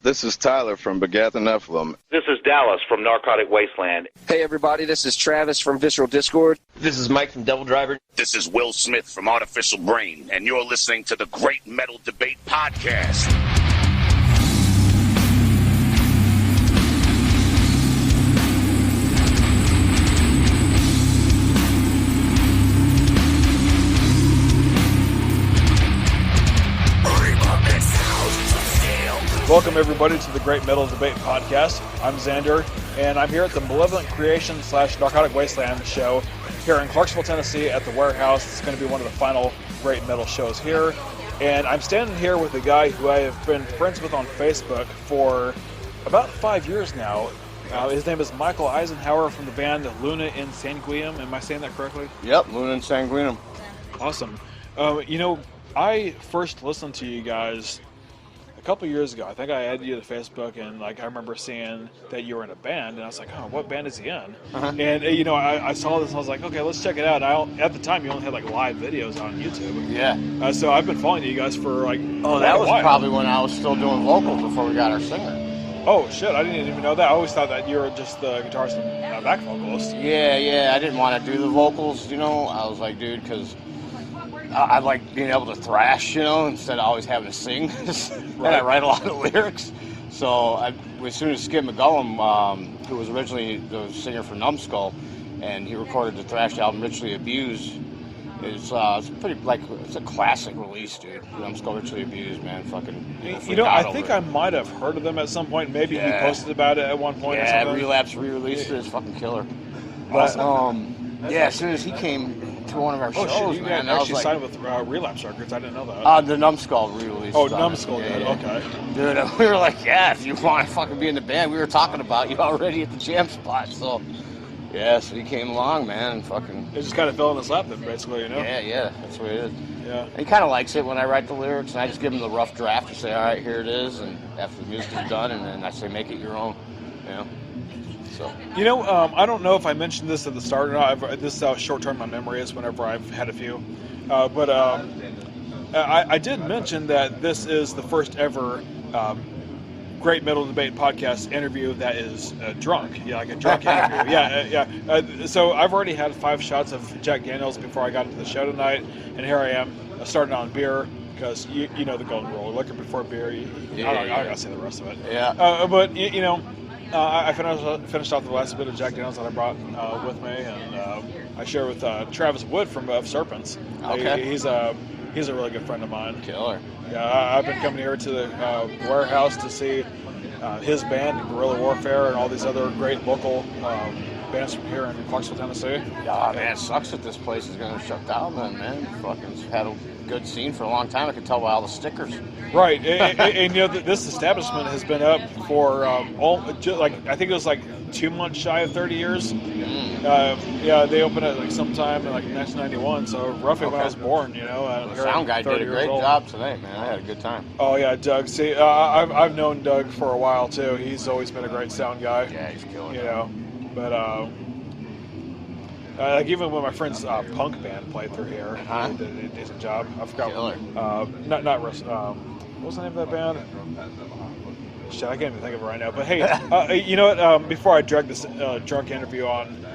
This is Tyler from Begath and Nephilim. This is Dallas from Narcotic Wasteland. Hey everybody, this is Travis from Visceral Discord. This is Mike from Devil Driver. This is Will Smith from Artificial Brain, and you're listening to the Great Metal Debate Podcast. Welcome everybody to the Great Metal Debate Podcast. I'm Xander, and I'm here at the Malevolent Creation / Narcotic Wasteland show here in Clarksville, Tennessee at the Warehouse. It's going to be one of the final Great Metal shows here. And I'm standing here with a guy who I have been friends with on Facebook for about 5 years now. His name is Michael Eisenhauer from the band Luna In Sanguinem. Am I saying that correctly? Yep, Luna In Sanguinem. Awesome. I first listened to you guys a couple years ago. I think I added you to Facebook, and I remember seeing that you were in a band, and I was like, oh, what band is he in? Uh-huh. And I saw this and I was like, okay, let's check it out. And at the time you only had live videos on YouTube. Yeah. So I've been following you guys for that was probably when I was still doing vocals before we got our singer. Oh shit, I didn't even know that. I always thought that you were just the guitarist and back vocalist. Yeah, I didn't want to do the vocals, I was like, dude, because I like being able to thrash, instead of always having to sing. And I write a lot of lyrics. So as soon as Skip McGullum, who was originally the singer for Numbskull, and he recorded the thrash album Ritually Abused, it's pretty it's a classic release, dude. Numbskull Ritually Abused, man, fucking. I think I might have heard of them at some point. Maybe he posted about it at one point. Yeah, or something. Relapse re-released it. It's fucking killer. Awesome. But as soon as he came to one of our shows, shit, you man, actually signed with Relapse Records. I didn't know that. The Numbskull re-release. Oh, Numbskull did. Yeah. Okay. Dude, we were like, yeah, if you want to fucking be in the band, we were talking about you already at the jam spot. So, yeah, so he came along, man, and fucking. It just kind of fell in his lap, then, basically, Yeah, that's what it is. Yeah. And he kind of likes it when I write the lyrics, and I just give him the rough draft to say, all right, here it is, and after the music is done, and then I say, make it your own. So. I don't know if I mentioned this at the start or not. This is how short-term my memory is whenever I've had a few. But I did mention that this is the first ever Great Metal Debate Podcast interview that is drunk. Yeah, like a drunk interview. Yeah. So I've already had 5 shots of Jack Daniels before I got into the show tonight. And here I am, starting on beer. Because you know the golden rule: liquor before beer. I don't gotta say the rest of it. Yeah. But I finished off the last bit of Jack Daniels that I brought with me, and I share with Travis Wood from Serpents. Okay. He's a really good friend of mine. Killer. Yeah, I've been coming here to the Warehouse to see his band, Guerrilla Warfare, and all these other great local bands from here in Clarksville, Tennessee. Yeah, man, it sucks that this place is going to shut down then, man. Fucking had a good scene for a long time. I could tell by all the stickers. Right, and this establishment has been up for I think it was 2 months shy of 30 years. They opened it sometime in 1991, so roughly when I was born. The sound guy did a great job tonight, man. I had a good time. Oh yeah, Doug. See, I've known Doug for a while too. He's always been a great sound guy. Yeah, he's killing. But even when my friend's punk band played through here, he did a decent job. I forgot. What was the name of that band? Shit, I can't even think of it right now. But hey, you know what? Before I drag this drunk interview on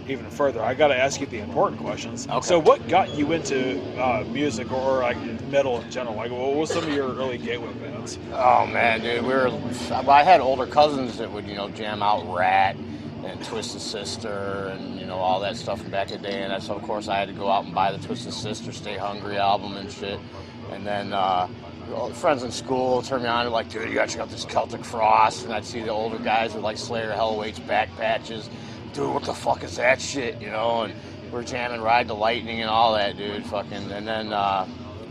even further, I got to ask you the important questions. Okay. So, what got you into music or metal in general? What was some of your early gateway bands? Oh man, dude, I had older cousins that would jam out Rat and Twisted Sister and all that stuff from back in the day. And so of course I had to go out and buy the Twisted Sister Stay Hungry album and shit. And then friends in school turned me on to dude, you gotta check out this Celtic Frost. And I'd see the older guys with Slayer Hellweight's back patches. Dude, what the fuck is that shit? And we're jamming Ride the Lightning and all that, dude. Fucking. And then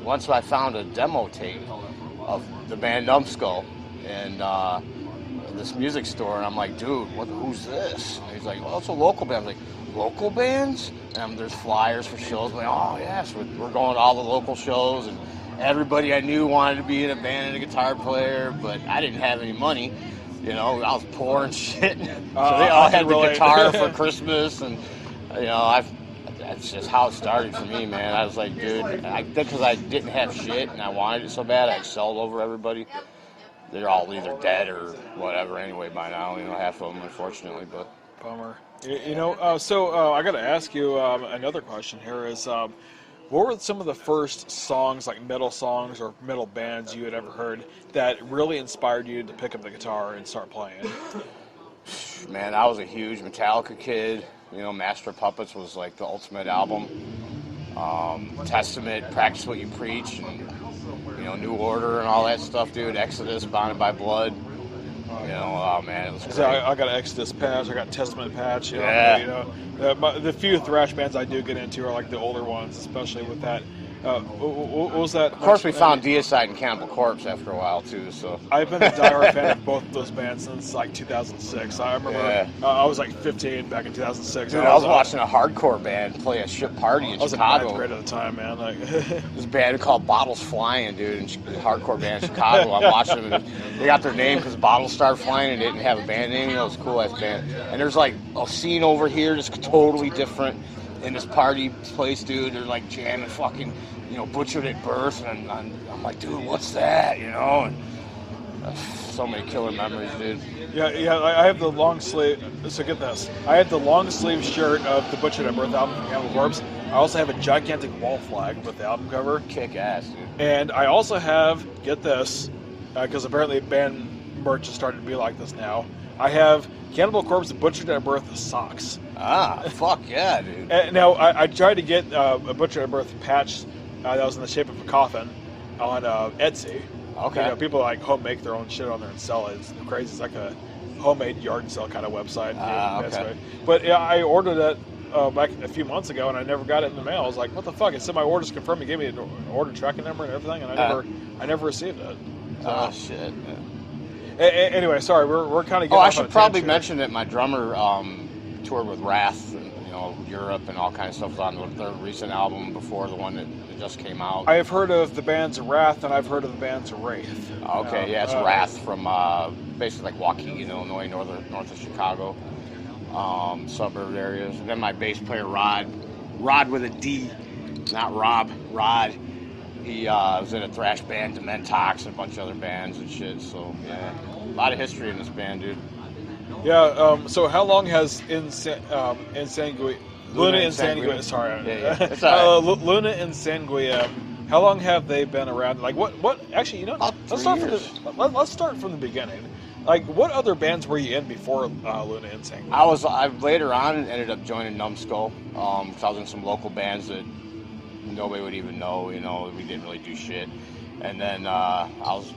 once I found a demo tape of the band Numbskull and this music store, and I'm like, dude, who's this? And he's like, well, it's a local band. I'm like, local bands? And there's flyers for shows. I'm like, oh yes, we're going to all the local shows, and everybody I knew wanted to be in a band and a guitar player, but I didn't have any money. I was poor and shit. So they all had the guitar for Christmas, and that's just how it started for me, man. I was like, dude, because I didn't have shit and I wanted it so bad, I excelled over everybody. they're all either dead or whatever anyway by now. Half of them, unfortunately. But Bummer. So I got to ask you another question here is, what were some of the first songs, like metal songs or metal bands you had ever heard that really inspired you to pick up the guitar and start playing? Man, I was a huge Metallica kid. Master of Puppets was like the ultimate album. Testament, Practice What You Preach, and New Order and all that stuff, dude. Exodus, Bonded by Blood. Oh man, it was great. So I got an Exodus patch, I got Testament patch. The few thrash bands I do get into are like the older ones, especially with that. What was that? Of course, we found Deicide and Cannibal Corpse after a while too. So I've been a diehard fan of both those bands since like 2006. I remember I was like 15 back in 2006. Dude, I was watching a hardcore band play a ship party in Chicago. I was in 9th grade at the time, man. This band called Bottles Flying, dude, a hardcore band in Chicago. I'm watching them. They got their name because bottles started flying and they didn't have a band name. It was a cool ass band. And there's like a scene over here that's totally different. In this party place, dude, they're like jamming fucking, Butchered at Birth, and I'm like, dude, what's that, And so many killer memories, dude. Yeah, I have the long sleeve, so get this. I have the long sleeve shirt of the Butchered at Birth album from Cannibal Corpse. I also have a gigantic wall flag with the album cover. Kick ass, dude. And I also have, get this, because apparently band merch is starting to be like this now, I have Cannibal Corpse Butchered at Birth socks. Ah, fuck yeah, dude. And now, I tried to get a Butchered at Birth patch that was in the shape of a coffin on Etsy. Okay. People like home make their own shit on there and sell it. It's crazy. It's like a homemade yard sale kind of website. Okay. But I ordered it back a few months ago, and I never got it in the mail. I was like, what the fuck? It said my order's confirmed. It gave me an order tracking number and everything, and I never received it. So, oh, shit. Anyway, sorry, we're kind of getting I should probably mention that my drummer toured with Wrath, and, Europe and all kinds of stuff on their recent album before the one that just came out. I have heard of the bands Wrath, and I've heard of the bands Wraith. Okay, it's Wrath from basically like Waukegan, Illinois, north of Chicago, suburb areas. And then my bass player Rod with a D, not Rob, Rod. He was in a thrash band, Dementox, and a bunch of other bands and shit. So yeah, a lot of history in this band, dude. Yeah. So how long has Luna In Sanguinem? Sorry. Yeah. It's all right. Luna In Sanguinem. How long have they been around? Like what? Actually, let's start from the beginning. Like, what other bands were you in before Luna In Sanguinem? I later on ended up joining Numbskull. Because I was in some local bands that nobody would even know. We didn't really do shit. And then I was,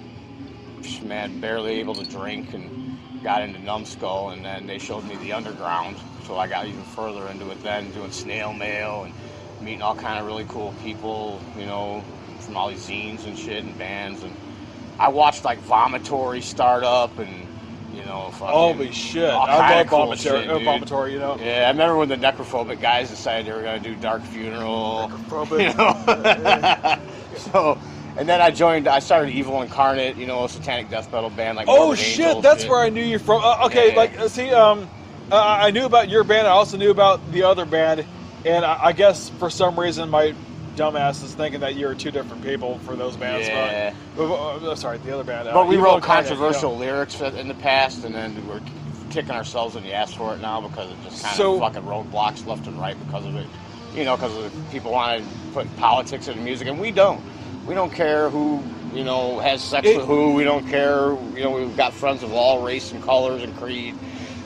barely able to drink and got into Numbskull, and then they showed me the underground, so I got even further into it then, doing snail mail and meeting all kind of really cool people, from all these zines and shit and bands, and I watched like Vomitory start up and, holy shit, I love Vomitory, Yeah, I remember when the Necrophobic guys decided they were going to do Dark Funeral. Necrophobic. So... And then I started Evil Incarnate, a satanic death metal band like Oh Morbid shit, Angel, that's where I knew you from. I knew about your band, I also knew about the other band, and I guess for some reason my dumbass is thinking that you're two different people for those bands. Yeah. Sorry, the other band. But we Evil wrote Incarnate, controversial lyrics in the past, and then we're kicking ourselves in the ass for it now because it just kind of fucking roadblocks left and right because of it. Because people want to put politics in the music, and we don't. We don't care who, has sex with who. We don't care. We've got friends of all race and colors and creed,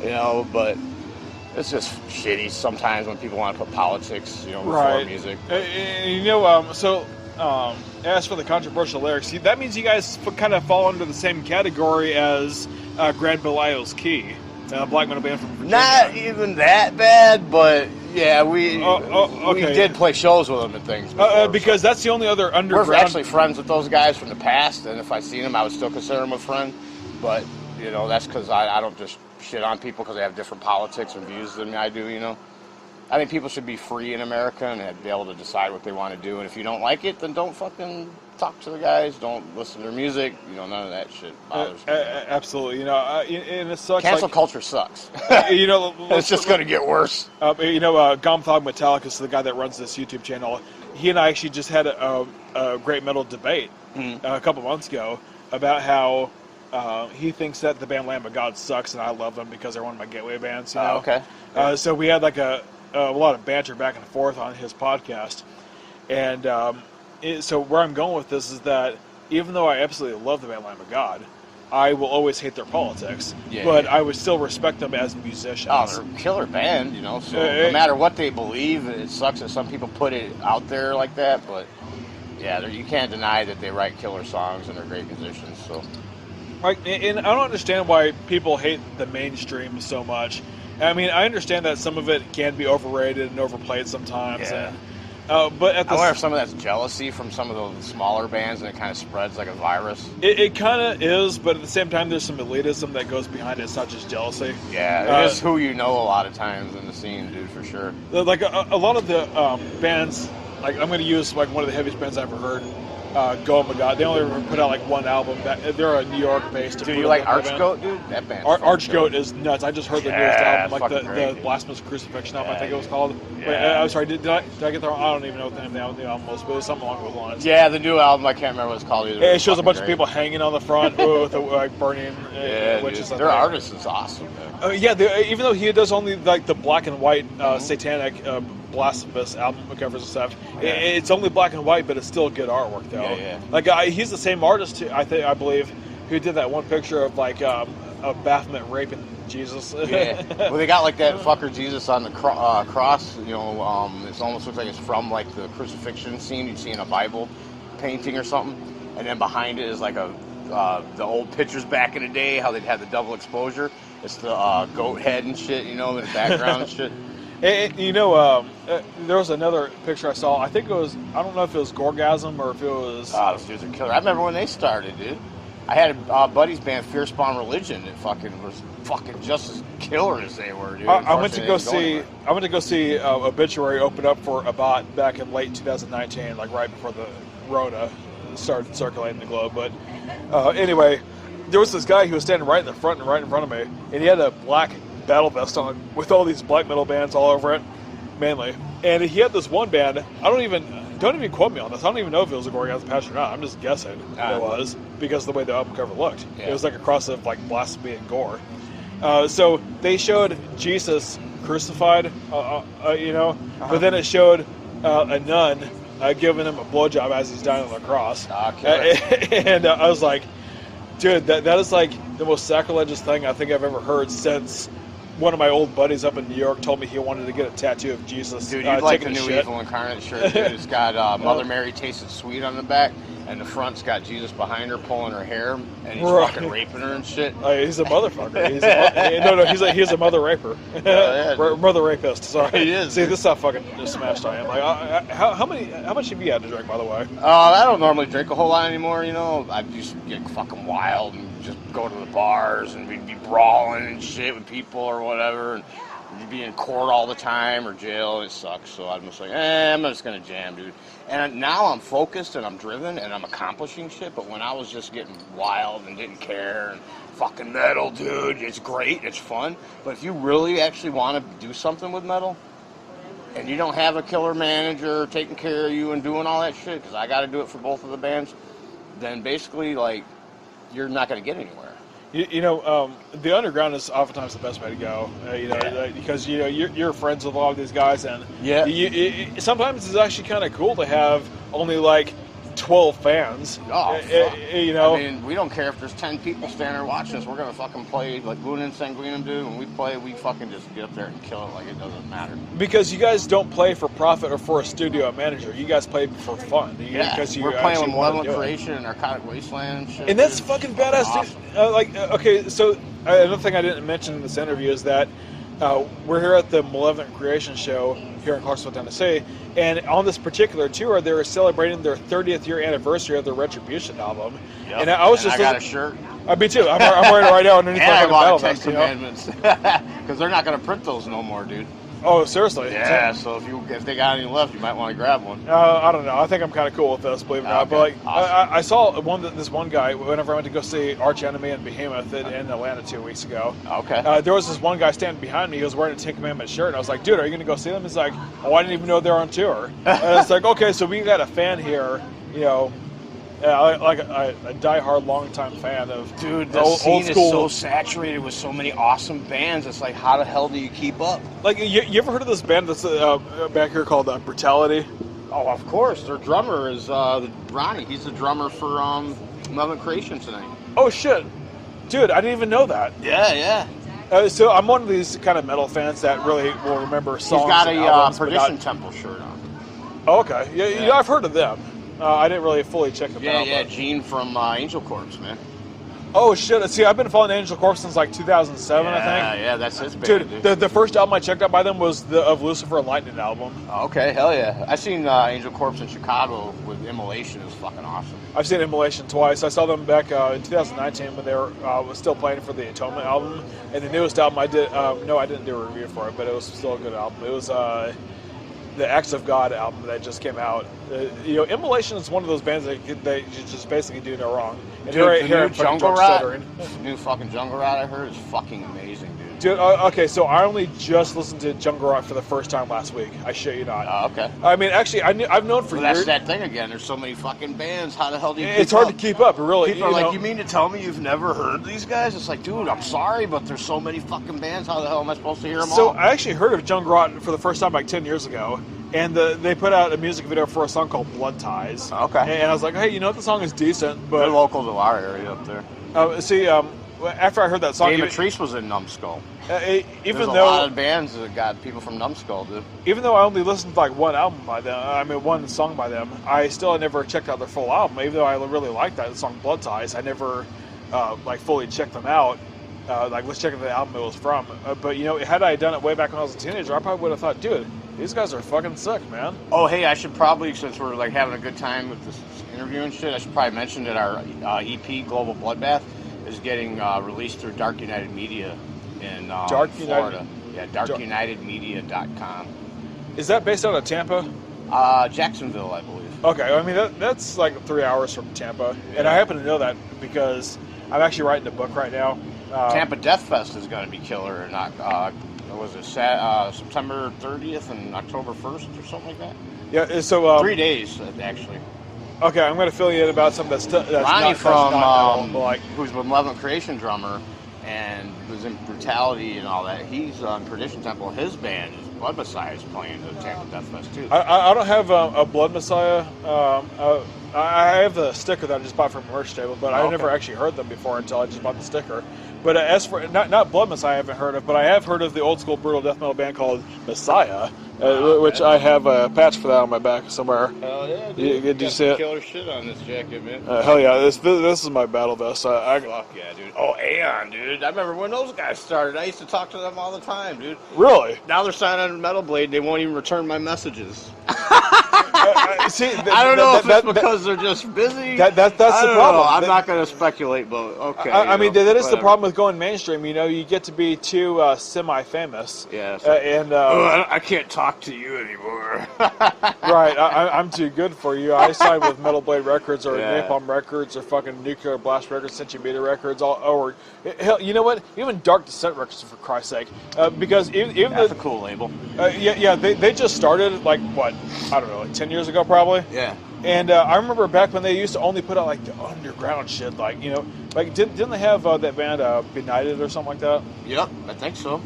but it's just shitty sometimes when people want to put politics, before music. As for the controversial lyrics, that means you guys kind of fall under the same category as Grand Belial's Key, a black metal band from Virginia. Not even that bad, but... Yeah, we did play shows with them and things before, because that's the only other underground... We're actually friends with those guys from the past, and if I seen them, I would still consider them a friend. But, that's because I don't just shit on people because they have different politics and views than I do, I think people should be free in America and be able to decide what they want to do. And if you don't like it, then don't fucking talk to the guys. Don't listen to their music. None of that shit bothers me. Absolutely. And it sucks. Cancel culture sucks. It's just going to get worse. Gomthog Metallicus, the guy that runs this YouTube channel, he and I actually just had a great metal debate a couple months ago about how he thinks that the band Lamb of God sucks, and I love them because they're one of my gateway bands. You know? Okay. So we had like a lot of banter back and forth on his podcast, and so where I'm going with this is that even though I absolutely love the band Lamb of God, I will always hate their politics, but I would still respect them as musicians. Oh, they're a killer band, you know. So no matter what they believe, it sucks that some people put it out there like that, but yeah, you can't deny that they write killer songs and they're great musicians. So. Right, and I don't understand why people hate the mainstream so much. I mean, I understand that some of it can be overrated and overplayed sometimes. Yeah. But at I wonder if some of that's jealousy from some of the smaller bands and it kind of spreads like a virus. It kind of is, but at the same time, there's some elitism that goes behind it. It's not just jealousy. Yeah, it is who you know a lot of times in the scene, dude, for sure. Like a lot of the bands, like I'm going to use like one of the heaviest bands I've ever heard. Go My God. They only ever put out like one album. They're a New York-based. Do you like Archgoat, dude? That band. Archgoat is nuts. I just heard the newest album, like the great, Blasphemous Crucifixion album. I think it was called. Yeah. Wait, I'm sorry. Did I get that wrong? I don't even know what the name of the album was, but it was something along those lines. Yeah, the new album. I can't remember what it's called either. It shows a bunch of people hanging on the front with like burning. Which is their artist is awesome. Even though he does only like the black and white satanic. Blasphemous album covers and stuff. Yeah. It's only black and white, but it's still good artwork, though. Yeah. Like he's the same artist, I believe, who did that one picture of like a Baphomet raping Jesus. Yeah. Well, they got like that fucker Jesus on the cross. You know, it almost looks like it's from like the crucifixion scene you'd see in a Bible painting or something. And then behind it is like the old pictures back in the day, how they'd have the double exposure. It's the goat head and shit, you know, in the background and shit. There was another picture I saw. I think it was, I don't know if it was Gorgasm or if it was... Oh, those dudes are killer. I remember when they started, dude. I had a buddy's band, Fear Spawn Religion, that was fucking just as killer as they were, dude. I went to go see Obituary open up for Abat back in late 2019, like right before the Rona started circulating the globe. But anyway, there was this guy who was standing right in front of me, and he had a black battle vest on with all these black metal bands all over it, mainly. And he had this one band. Don't even quote me on this. I don't even know if it was a Gorgon's Patch or not. I'm just guessing it was because of the way the album cover looked. Yeah. It was like a cross of like blasphemy and gore. So they showed Jesus crucified, but then it showed a nun giving him a blowjob as he's dying on the cross. And I was like, dude, that is like the most sacrilegious thing I think I've ever heard since one of my old buddies up in New York told me he wanted to get a tattoo of Jesus. Dude, you'd like the new Evil Incarnate shirt, dude. It's got Mother Mary Tasted Sweet on the back, and the front's got Jesus behind her pulling her hair, and he's fucking raping her and shit. He's a motherfucker. He's a mother raper. Mother rapist, sorry. He is. See, this is how fucking smashed I am. Like, how much have you had to drink, by the way? I don't normally drink a whole lot anymore, you know. I used to get fucking wild and just go to the bars and we'd be brawling and shit with people or whatever, and you'd be in court all the time or jail, and it sucks. So I'm just like, I'm just gonna jam, dude. And now I'm focused and I'm driven and I'm accomplishing shit. But when I was just getting wild and didn't care and fucking metal, dude, it's great, it's fun. But if you really actually want to do something with metal, and you don't have a killer manager taking care of you and doing all that shit, because I got to do it for both of the bands, then basically, like, you're not going to get anywhere. The underground is oftentimes the best way to go. Because you're friends with a lot of these guys, and sometimes it's actually kind of cool to have only like 12 fans. Oh, I mean, we don't care if there's 10 people standing there watching us. We're gonna fucking play like Luna In Sanguinem, dude. When we play, we fucking just get up there and kill it like it doesn't matter. Because you guys don't play for profit or for a studio manager. You guys play for fun. We're playing with Malevolent Creation and Narcotic Wasteland and shit. And that's fucking badass, dude. So another thing I didn't mention in this interview is that we're here at the Malevolent Creation show here in Clarksville, Tennessee, and on this particular tour, they were celebrating their 30th year anniversary of their Retribution album. Yep. And I was just got a shirt. Me too. I'm wearing it right now underneath and my I bought Battle 10 Commandments because they're not going to print those no more, dude. Oh, seriously? Yeah. So if they got any left, you might want to grab one. I don't know. I think I'm kind of cool with this, believe it or not. But like, awesome. I saw this one guy whenever I went to go see Arch Enemy and Behemoth in Atlanta 2 weeks ago. Okay. There was this one guy standing behind me. He was wearing a 10 Commandments shirt, and I was like, "Dude, are you going to go see them?" He's like, "Oh, I didn't even know they're on tour." And it's like, okay, so we got a fan here, like a diehard, long-time fan of Dude, the old scene school. is so saturated with so many awesome bands. It's like, how the hell do you keep up? Like, you ever heard of this band that's back here called Brutality? Oh, of course. Their drummer is Ronnie. He's the drummer for Malevolent Creation tonight. Oh, shit. Dude, I didn't even know that. Yeah. So I'm one of these kind of metal fans that really will remember songs. He's got and a albums, but Perdition not- Temple shirt on. Oh, okay. Yeah, I've heard of them. I didn't really fully check them out. Yeah, but- Gene from Angel Corpse, man. Oh, shit. See, I've been following Angel Corpse since like 2007, I think. Yeah, that's his band, Dude, the first album I checked out by them was the of Lucifer and Lightning album. Okay, hell yeah. I seen Angel Corpse in Chicago with Immolation. It was fucking awesome. I've seen Immolation twice. I saw them back in 2019 when they were was still playing for the Atonement album. And the newest album I did, no, I didn't do a review for it, but it was still a good album. It was the Acts of God album that just came out. Immolation is one of those bands that you just basically do no wrong. And Dude, the new I'm fucking Jungle drunk Rot, stuttering. new fucking Jungle Rot I heard is fucking amazing, dude. Dude, okay, so I only just listened to Jungle Rot for the first time last week. I shit you not. Okay. I mean, actually, I've known for Well, that's years. that thing again. There's so many fucking bands. How the hell do you It's keep hard up? to keep up, really. People are like, you mean to tell me you've never heard these guys? It's like, dude, I'm sorry, but there's so many fucking bands. How the hell am I supposed to hear them So all? I actually heard of Jungle Rot for the first time like 10 years ago, and they put out a music video for a song called Blood Ties. Okay. And I was like, hey, you know what? The song is decent, They're but local to our area up there. after I heard that song, Dave even, Matrice was in Numbskull. even There's a lot though of bands that got people from Numbskull, dude. even though I only listened to like one album by them, one song by them, I still never checked out their full album. Even though I really liked that song Blood Ties, I never like fully checked them out. Let's check out the album it was from. But had I done it way back when I was a teenager, I probably would have thought, dude, these guys are fucking sick, man. Oh, hey, I should probably, since we're like having a good time with this interview and shit, I should probably mention that our EP, Global Bloodbath, is getting released through Dark United Media in Florida. Yeah, darkunitedmedia.com. Is that based out of Tampa? Jacksonville, I believe. Okay, I mean that's like 3 hours from Tampa, and I happen to know that because I'm actually writing a book right now. Tampa Death Fest is going to be killer, and September 30th and October 1st or something like that. Yeah, so 3 days actually. Okay, I'm going to fill you in about something that's Ronnie not metal, who's with Malevolent Creation drummer and was in Brutality and all that. He's on Perdition Temple. His band, Blood Messiah, is playing the Tampa Death Fest too. I don't have a Blood Messiah. I have the sticker that I just bought from a merch table, but I've never actually heard them before until I just bought the sticker. But as for not Blood Messiah, I haven't heard of, but I have heard of the old school brutal death metal band called Messiah, which I have a patch for that on my back somewhere. Hell yeah, dude. Did you see it? Killer shit on this jacket, man. Hell yeah, this is my battle vest. Fuck yeah, dude. Oh, Aeon, dude. I remember when those guys started. I used to talk to them all the time, dude. Really? Now they're signed on Metal Blade. They won't even return my messages. See, I don't know if it's because they're just busy. That's the problem. I'm not going to speculate, but okay. I mean, that is the whatever. problem with going mainstream. You get to be too semi-famous. Yeah. I can't talk to you anymore. right. I'm too good for you. I signed with Metal Blade Records or Yeah. Napalm Records or fucking Nuclear Blast Records, Century Records, or hell, you know what? Even Dark Descent Records, for Christ's sake, because even That's a cool label. they just started like what, I don't know, like 10 years ago probably. Yeah. And I remember back when they used to only put out like the underground shit, like didn't they have that band Benighted or something like that? Yep, I think so.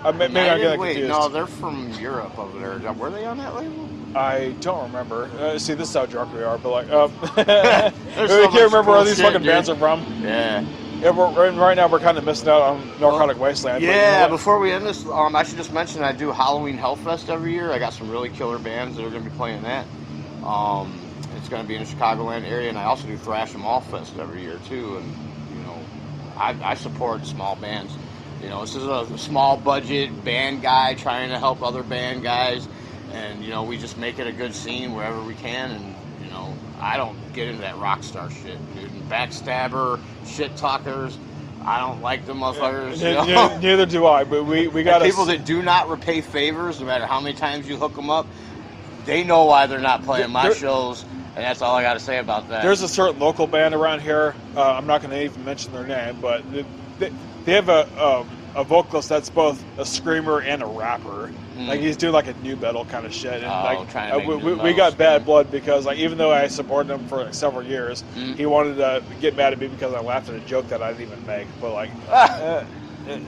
Maybe I'm getting Wait, confused. no, they're from Europe over there. Were they on that label? I don't remember. See, this is how drunk we are, but like, we There's so can't much remember where these bullshit, fucking dude. bands are from. Yeah. Yeah, right now we're kind of missing out on Narcotic Wasteland. but Yeah, you know what? before we end this, I should just mention I do Halloween Hellfest every year. I got some really killer bands that are going to be playing that. It's going to be in the Chicagoland area, and I also do Thrash 'Em All Fest every year too. And I support small bands. This is a small budget band guy trying to help other band guys, and we just make it a good scene wherever we can. And I don't get into that rock star shit, dude. And backstabber, shit talkers. I don't like them motherfuckers. Neither do I. But we got people that do not repay favors, no matter how many times you hook them up. They know why they're not playing my shows, and that's all I got to say about that. There's a certain local band around here. I'm not going to even mention their name, but they have a a vocalist that's both a screamer and a rapper. Like he's doing like a new metal kind of shit. And trying to make we got bad blood because like even though I supported him for like several years, he wanted to get mad at me because I laughed at a joke that I didn't even make. But like,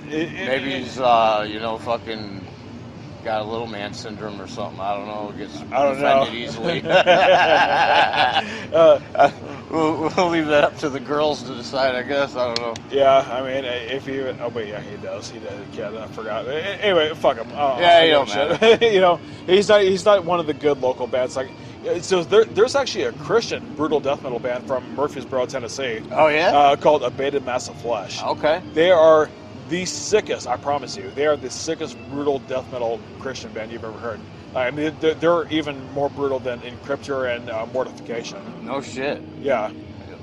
maybe he's fucking got a little man syndrome or something. I don't know. Gets offended easily. We'll leave that up to the girls to decide, I guess. I don't know. Yeah, I mean, if he... Oh, wait, yeah, he does. He does. Yeah, I forgot. Anyway, fuck him. Yeah, he don't matter. He's not one of the good local bands. Like, so there's actually a Christian brutal death metal band from Murfreesboro, Tennessee. Oh, yeah? Called Abated Mass of Flesh. Okay. They are the sickest, I promise you. They are the sickest brutal death metal Christian band you've ever heard. I mean, they're even more brutal than Encryptor and Mortification. No shit. Yeah.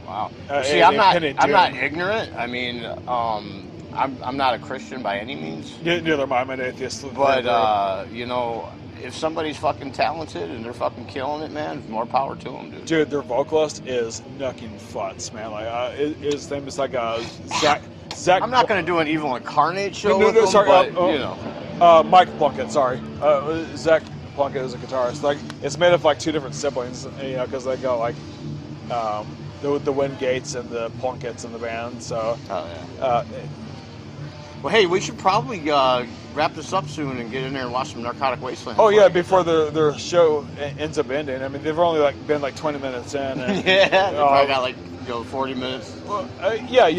Wow. See, I'm not ignorant. I mean, I'm not a Christian by any means. Neither am I. I'm an atheist. But if somebody's fucking talented and they're fucking killing it, man, more power to them, dude. Dude, their vocalist is knucking futz, man. Like his name is like Zach. I'm not going to do an Evil Incarnate show with him, sorry, but, Mike Plunkett, sorry. Zach Plunkett is a guitarist. Like, it's made of, like, two different siblings, because they go, like, the Wingates and the Plunketts in the band, so... Oh, yeah. Well, hey, we should probably wrap this up soon and get in there and watch some Narcotic Wasteland. Oh, yeah, before their show ends up ending. I mean, they've only, been, 20 minutes in. And, yeah, they probably got, 40 minutes. Well, yeah,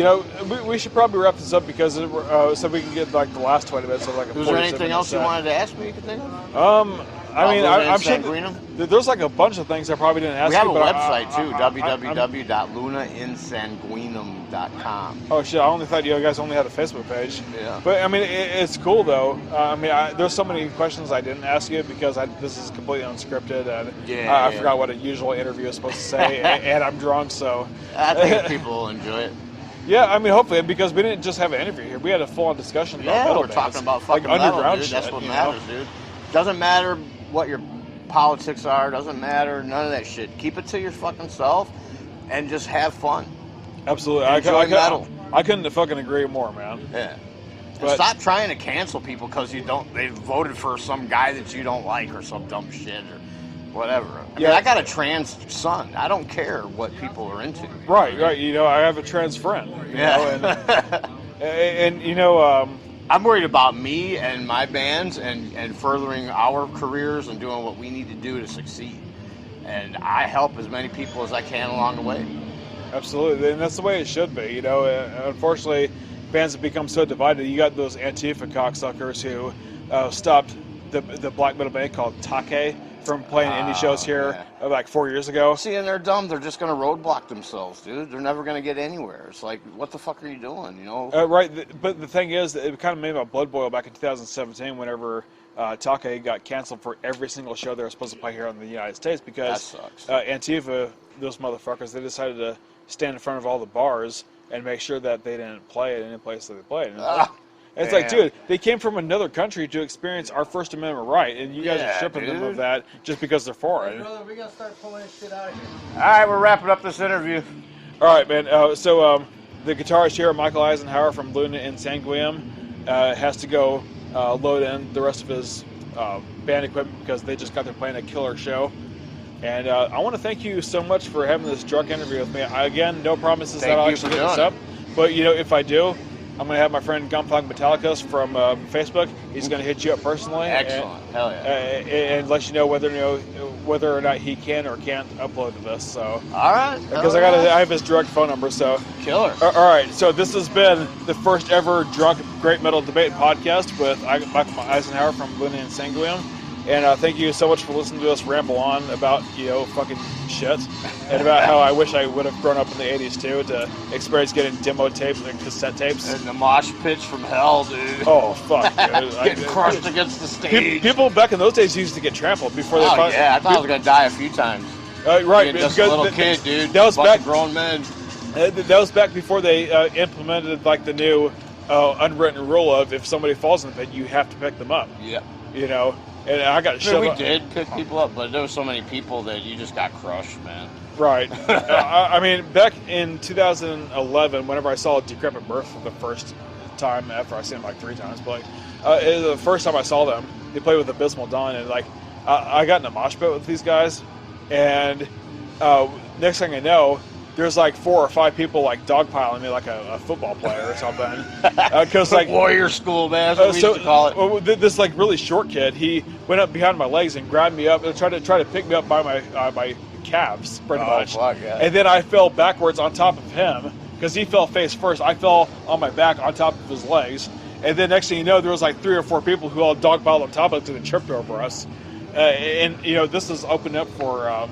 we should probably wrap this up because so we can get the last 20 minutes of like a. Was there anything else you wanted to ask me? You could think of? I'm sure there's a bunch of things I probably didn't ask you. We have a website too, www.lunainsanguinem.com. Oh shit! I only thought you guys only had a Facebook page. Yeah. But I mean, it's cool though. There's so many questions I didn't ask you because this is completely unscripted and I forgot what a usual interview is supposed to say, and I'm drunk, so. I think people will enjoy it. Yeah, I mean, hopefully, because we didn't just have an interview here. We had a full-on discussion about metal bands. We're talking about fucking metal, underground dude. shit. That's what matters, dude. Doesn't matter what your politics are. Doesn't matter. None of that shit. Keep it to your fucking self and just have fun. Absolutely. Enjoy metal. I couldn't fucking agree more, man. Yeah. But stop trying to cancel people because they voted for some guy that you don't like or some dumb shit or whatever. I mean, I got a trans son. I don't care what people are into. Right. I have a trans friend. I'm worried about me and my bands and furthering our careers and doing what we need to do to succeed. And I help as many people as I can along the way. Absolutely, and that's the way it should be. Unfortunately, bands have become so divided. You got those Antifa cocksuckers who stopped the black metal band called Take from playing indie shows here like 4 years ago. See, and they're dumb. They're just going to roadblock themselves, dude. They're never going to get anywhere. It's like, what the fuck are you doing, Right, but the thing is, it kind of made my blood boil back in 2017 whenever Take got canceled for every single show they were supposed to play here in the United States because Antifa, those motherfuckers, they decided to stand in front of all the bars and make sure that they didn't play at any place that they played. It's like, dude, they came from another country to experience our First Amendment right, and you guys are stripping them of that just because they're foreign. Brother, we gotta start pulling this shit out of here. All right, we're wrapping up this interview. All right, man. So the guitarist here, Michael Eisenhauer from Luna In Sanguinem, has to go load in the rest of his band equipment because they just got there playing a killer show. And I want to thank you so much for having this drunk interview with me. Again, no promises that I'll actually get this up, but if I do, I'm going to have my friend Gunplank Metallicus from Facebook. He's going to hit you up personally. Excellent. Hell yeah. And let you know whether or not he can or can't upload to this. So. All right. Because I have his direct phone number. So. Killer. All right. So this has been the first ever drunk great metal debate podcast with Michael Eisenhauer from Luna In Sanguinem. And thank you so much for listening to us ramble on about, fucking shit. And about how I wish I would have grown up in the 80s, too, to experience getting demo tapes and cassette tapes. And the mosh pits from hell, dude. Oh, fuck, dude. Getting crushed against the stage. People back in those days used to get trampled before they fought. Yeah, I thought I was going to die a few times. Right. Just a little kid, dude. That was back. Grown men. That was back before they implemented, the new unwritten rule of if somebody falls in the pit, you have to pick them up. Yeah. And I got shut up. We did pick people up, but there were so many people that you just got crushed, man. Right. I mean, back in 2011, whenever I saw Decrepit Birth for the first time after I've seen them like 3 times. But it was the first time I saw them, they played with Abysmal Dawn, and like I got in a mosh pit with these guys, and next thing I know, there's like 4 or 5 people like dogpiling me like a football player or something. Because like warrior school, man. That's what we used to call it. This like really short kid, he went up behind my legs and grabbed me up and tried to pick me up by my calves, pretty much. Fuck, yeah. And then I fell backwards on top of him because he fell face first. I fell on my back on top of his legs. And then next thing you know, there was like 3 or 4 people who all dogpiled on top of us and tripped over us. And you know, this is opened up for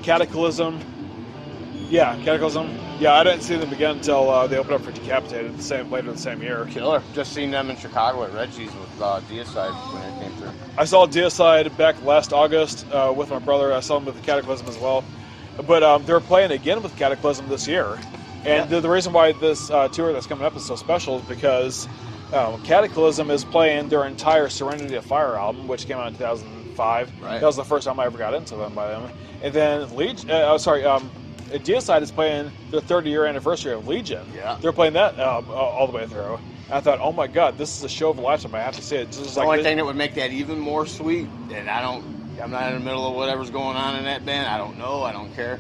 Cataclysm. Yeah, Cataclysm. Yeah, I didn't see them again until they opened up for Decapitated later the same year. Killer. Just seen them in Chicago at Reggie's with Deicide when it came through. I saw Deicide back last August with my brother. I saw them with Cataclysm as well. But they're playing again with Cataclysm this year. And the reason why this tour that's coming up is so special is because Cataclysm is playing their entire Serenity of Fire album, which came out in 2005. Right. That was the first time I ever got into them by them. And then Deicide is playing the 30-year anniversary of Legion. Yeah. They're playing that all the way through. And I thought, oh my God, this is a show of a lifetime. I have to see it. The only thing that would make that even more sweet, and I'm not in the middle of whatever's going on in that band. I don't know. I don't care.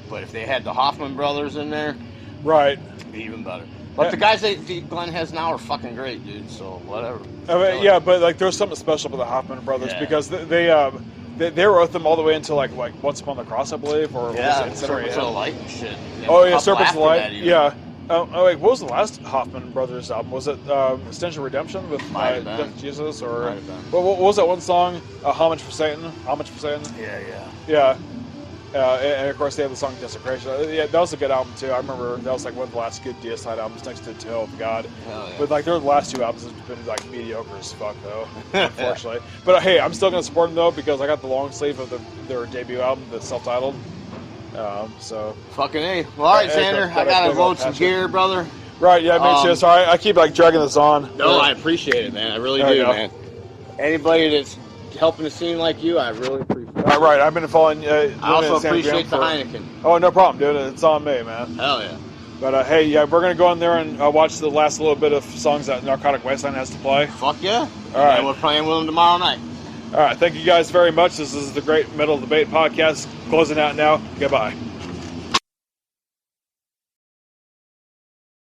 But if they had the Hoffman brothers in there, right, it'd be even better. But the guys that Glenn has now are fucking great, dude. So whatever. I mean, yeah, but like there's something special about the Hoffman brothers because they were with them all the way until like Once Upon the Cross, I believe, or Serpents of the Light and shit. Oh yeah, Serpents of the Light. Yeah. What was the last Hoffman brothers album? Was it Extension Redemption with Jesus, or what was that one song? Homage for Satan. Homage for Satan. Yeah. And of course they have the song Desecration. Yeah, that was a good album too. I remember that was like one of the last good Deicide albums next to Tale of God. Hell yeah. But like their last 2 albums have been like mediocre as fuck though, unfortunately. But hey, I'm still gonna support them though because I got the long sleeve of their debut album that's self-titled. So fucking A. Well, all right, Xander, I gotta load some gear, brother. Right, yeah, me too. Sorry, I keep like dragging this on. No, I appreciate it, man. I really do, man. Anybody that's helping the scene like you, I really appreciate it. All right, I've been following. I also appreciate the Heineken. Oh, no problem, dude. It's on me, man. Hell yeah. But hey, yeah, we're gonna go in there and watch the last little bit of songs that Narcotic Wasteland has to play. Fuck yeah. All right. And we're playing with them tomorrow night. All right, thank you guys very much. This is the Great Metal Debate Podcast. Closing out now. Goodbye.